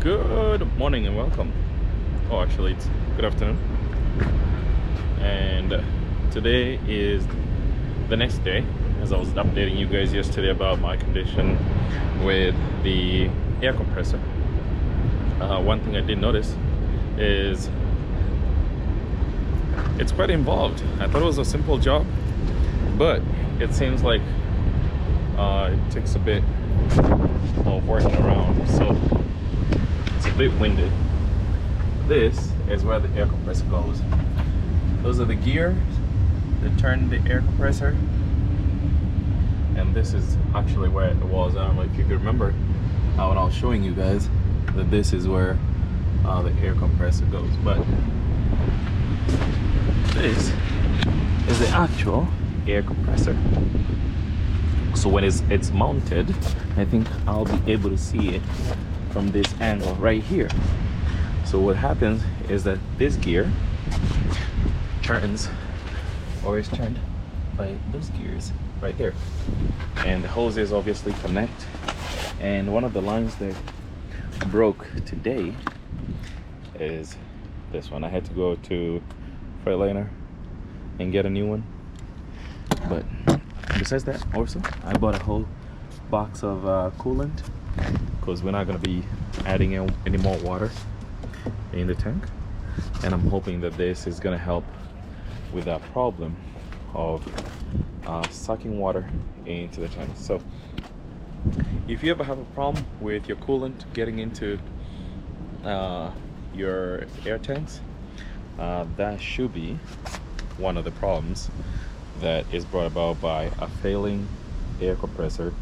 Good morning and welcome. Oh, actually, it's good afternoon. And today is the next day, as I was updating you guys yesterday about my condition with the air compressor. One thing I did notice is it's quite involved. I thought it was a simple job, but it seems like it takes a bit of working around. So it's a bit winded. This is where the air compressor goes. Those are the gears that turn the air compressor, and this is actually where it was. I don't know if you can remember when I was showing you guys that this is where the air compressor goes, but this is the actual air compressor. So when it's mounted, I think I'll be able to see it from this angle right here. So what happens is that this gear turns, or is turned by those gears right there, and the hoses obviously connect. And one of the lines that broke today is this one. I had to go to Freightliner and get a new one. But besides that, also I bought a whole box of coolant, because we're not going to be adding any more water in the tank, and I'm hoping that this is going to help with that problem of sucking water into the tank. So if you ever have a problem with your coolant getting into your air tanks, that should be one of the problems that is brought about by a failing air compressor.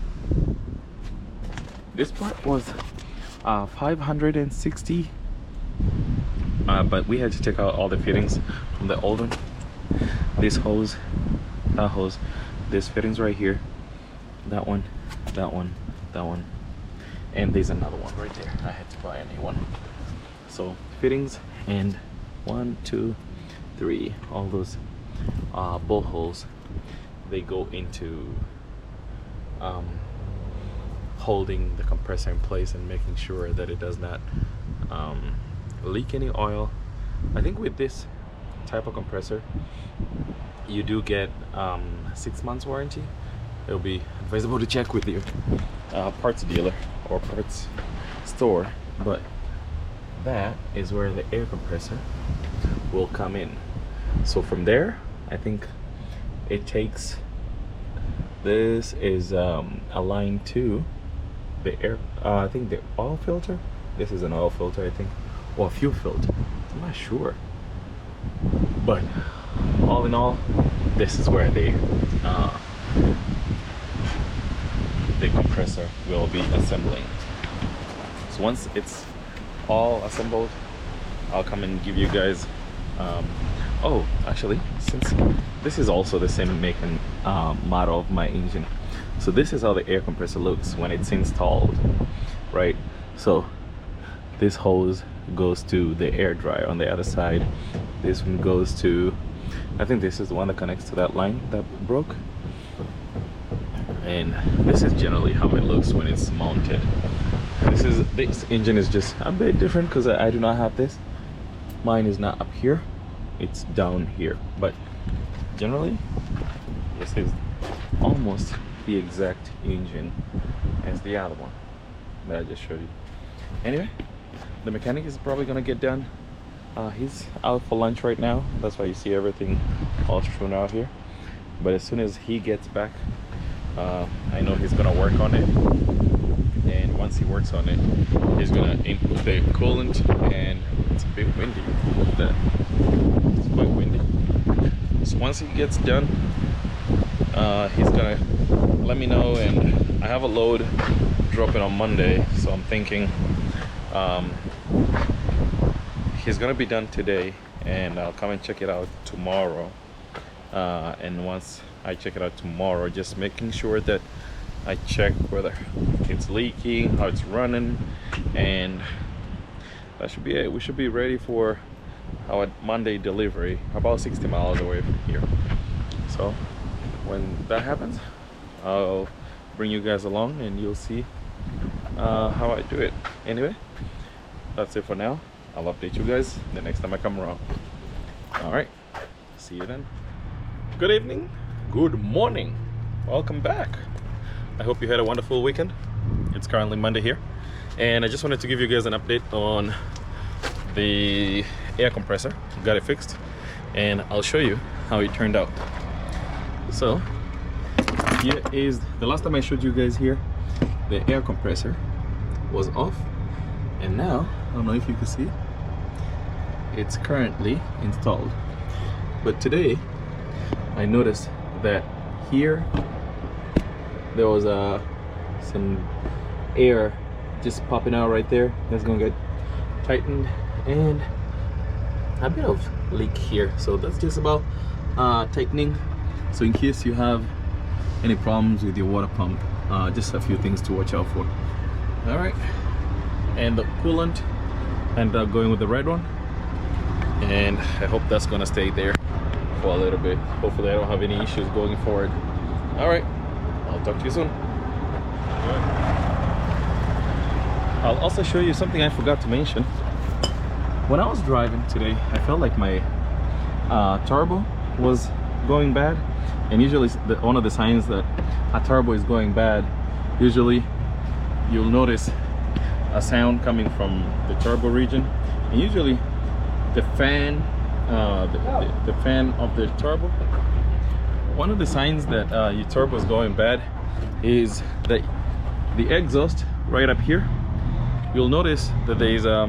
This part was 560, but we had to take out all the fittings from the old one. This hose, that hose, this fittings right here, that one, that one, that one, and there's another one right there. I had to buy a new one. So fittings and 1, 2, 3, all those bolt holes, they go into holding the compressor in place and making sure that it does not leak any oil. I think with this type of compressor you do get 6 months warranty. It'll be advisable to check with your parts dealer or parts store, but that is where the air compressor will come in. So from there, I think it takes, this is aligned to the air, I think the oil filter. This is an oil filter, I think, or a fuel filter, I'm not sure. But all in all, this is where the compressor will be assembling. So once it's all assembled, I'll come and give you guys oh, actually, since this is also the same make and model of my engine, so this is how the air compressor looks when it's installed, right? So this hose goes to the air dryer on the other side. This one goes to, I think this is the one that connects to that line that broke. And this is generally how it looks when it's mounted. This engine is just a bit different because I do not have this. Mine is not up here, it's down here. But generally, this is almost the exact engine as the other one that I just showed you. Anyway, the mechanic is probably gonna get done. He's out for lunch right now. That's why you see everything all strewn out here. But as soon as he gets back, I know he's gonna work on it. And once he works on it, he's gonna input the coolant, and it's a bit windy. Look at that. It's quite windy. So once he gets done, he's gonna let me know, and I have a load dropping on Monday, so I'm thinking he's gonna be done today, and I'll come and check it out tomorrow. And once I check it out tomorrow, just making sure that I check whether it's leaking, how it's running, and that should be it. We should be ready for our Monday delivery, about 60 miles away from here. So when that happens, I'll bring you guys along and you'll see how I do it. Anyway, that's it for now. I'll update you guys the next time I come around. All right, see you then. Good evening, good morning, welcome back. I hope you had a wonderful weekend. It's currently Monday here, and I just wanted to give you guys an update on the air compressor. Got it fixed, and I'll show you how it turned out. So here is the last time I showed you guys here. The air compressor was off, and now I don't know if you can see, it's currently installed. But today I noticed that here there was some air just popping out right there. That's gonna get tightened, and a bit of leak here, so that's just about tightening. So in case you have any problems with your water pump, just a few things to watch out for. All right, and the coolant ended up going with the red one, and I hope that's gonna stay there for a little bit. Hopefully I don't have any issues going forward. All right, I'll talk to you soon. I'll also show you something I forgot to mention. When I was driving today, I felt like my turbo was going bad, and usually one of the signs that a turbo is going bad, usually you'll notice a sound coming from the turbo region, and usually the fan, the fan of the turbo. One of the signs that your turbo is going bad is that the exhaust right up here, you'll notice that there's a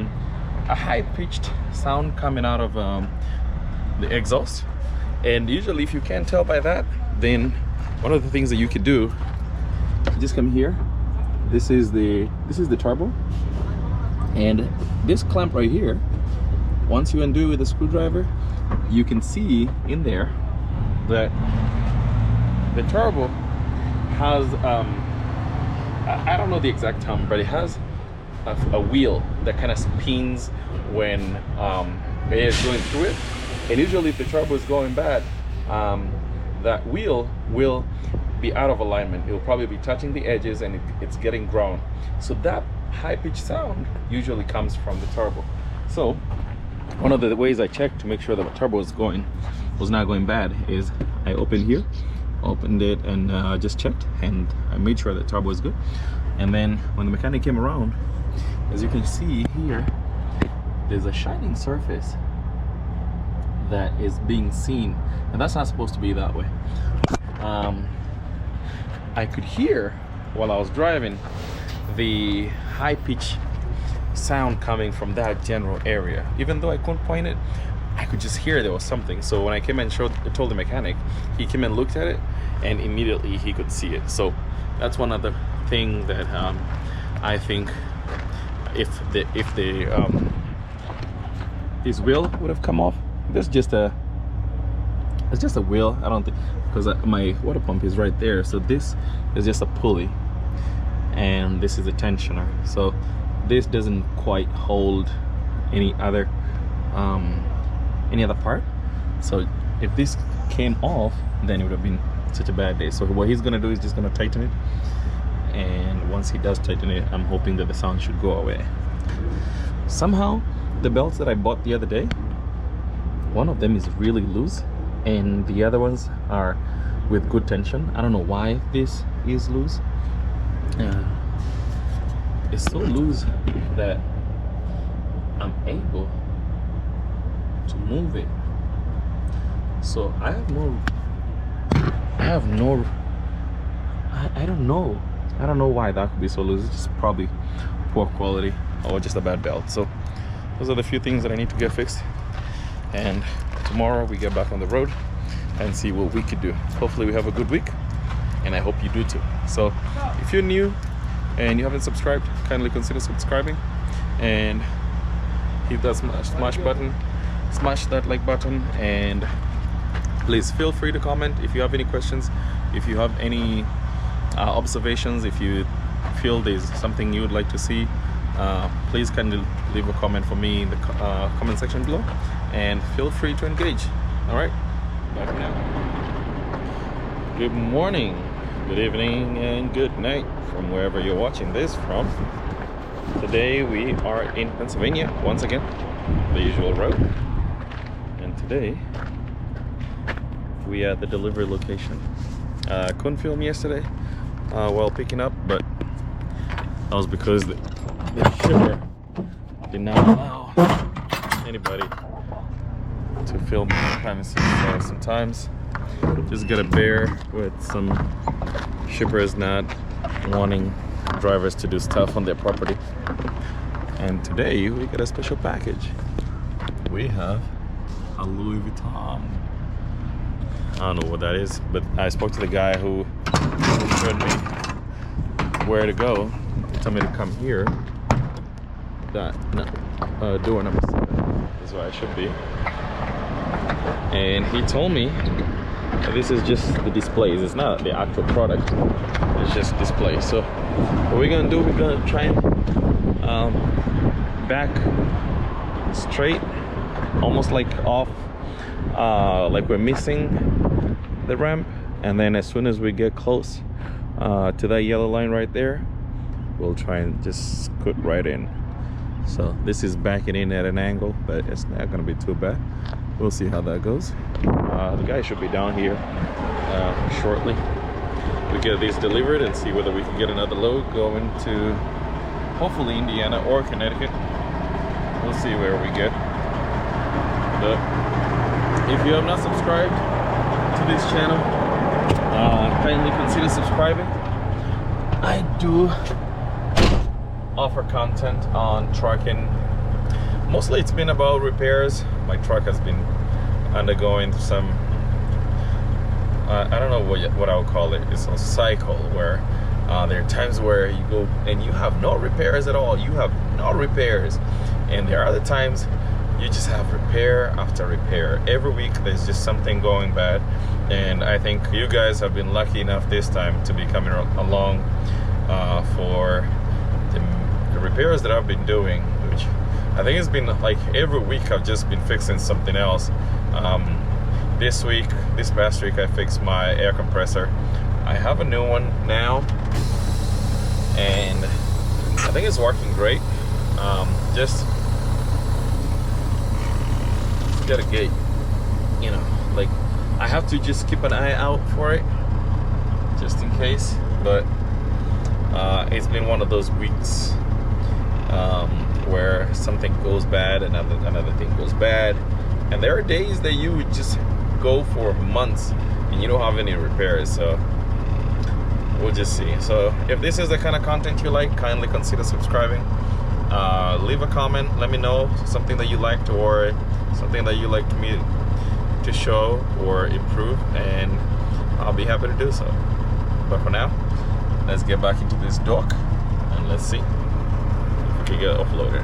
high-pitched sound coming out of the exhaust. And usually if you can't tell by that, then one of the things that you could do, just come here. This is the turbo, and this clamp right here, once you undo with a screwdriver, you can see in there that the turbo has I don't know the exact term, but it has a wheel that kind of spins when air is going through it. And usually if the turbo is going bad, that wheel will be out of alignment. It will probably be touching the edges, and it's getting ground. So that high-pitched sound usually comes from the turbo. So one of the ways I checked to make sure that the turbo was not going bad is I opened it and just checked, and I made sure the turbo was good. And then when the mechanic came around, as you can see here, there's a shining surface that is being seen, and that's not supposed to be that way. I could hear while I was driving the high-pitched sound coming from that general area. Even though I couldn't point it, I could just hear there was something. So when I came and told the mechanic, he came and looked at it, and immediately he could see it. So that's one other thing that I think if his wheel would have come off. It's just a wheel. I don't think, because my water pump is right there, so this is just a pulley, and this is a tensioner. So this doesn't quite hold any other part. So if this came off, then it would have been such a bad day. So what he's gonna do is just gonna tighten it, and once he does tighten it, I'm hoping that the sound should go away. Somehow the belts that I bought the other day, one of them is really loose, and the other ones are with good tension. I don't know why this is loose. It's so loose that I'm able to move it. So I don't know why that could be so loose. It's just probably poor quality or just a bad belt. So those are the few things that I need to get fixed, and tomorrow we get back on the road and see what we could do. Hopefully we have a good week, and I hope you do too. So if you're new and you haven't subscribed, kindly consider subscribing and hit that smash button, smash that like button, and please feel free to comment if you have any questions, if you have any observations, if you feel there's something you would like to see. Please kindly leave a comment for me in the comment section below, and feel free to engage. All right, bye for now. Good morning, good evening, and good night from wherever you're watching this from. Today we are in Pennsylvania once again, the usual road. And today we are at the delivery location. Couldn't film yesterday while picking up, but that was because the shipper did not allow anybody to film the premises. So sometimes just gotta bear with some shippers not wanting drivers to do stuff on their property. And today we got a special package. We have a Louis Vuitton. I don't know what that is, but I spoke to the guy who showed me where to go. He told me to come here. Door number 7 is where I should be. And he told me that this is just the displays. It's not the actual product. It's just display. So what we're gonna do, we're gonna try and back straight, almost like off, like we're missing the ramp, and then as soon as we get close to that yellow line right there, we'll try and just scoot right in. So this is backing in at an angle, but it's not gonna be too bad. We'll see how that goes. The guy should be down here shortly. We get these delivered and see whether we can get another load going to hopefully Indiana or Connecticut. We'll see where we get. But if you have not subscribed to this channel, kindly consider subscribing. I do offer content on trucking. Mostly it's been about repairs. My truck has been undergoing some I don't know what I would call it. It's a cycle where there are times where you go and you have no repairs at all. You have no repairs, and there are other times you just have repair after repair. Every week there's just something going bad, and I think you guys have been lucky enough this time to be coming along for the repairs that I've been doing, which I think it's been like every week I've just been fixing something else. This past week I fixed my air compressor. I have a new one now, and I think it's working great. Just gotta get, you know, like I have to just keep an eye out for it just in case. But it's been one of those weeks where something goes bad, another thing goes bad, and there are days that you would just go for months and you don't have any repairs. So we'll just see. So if this is the kind of content you like, kindly consider subscribing. Leave a comment, let me know something that you liked or something that you like me to show or improve, and I'll be happy to do so. But for now, let's get back into this dock and let's see if we can get offloaded.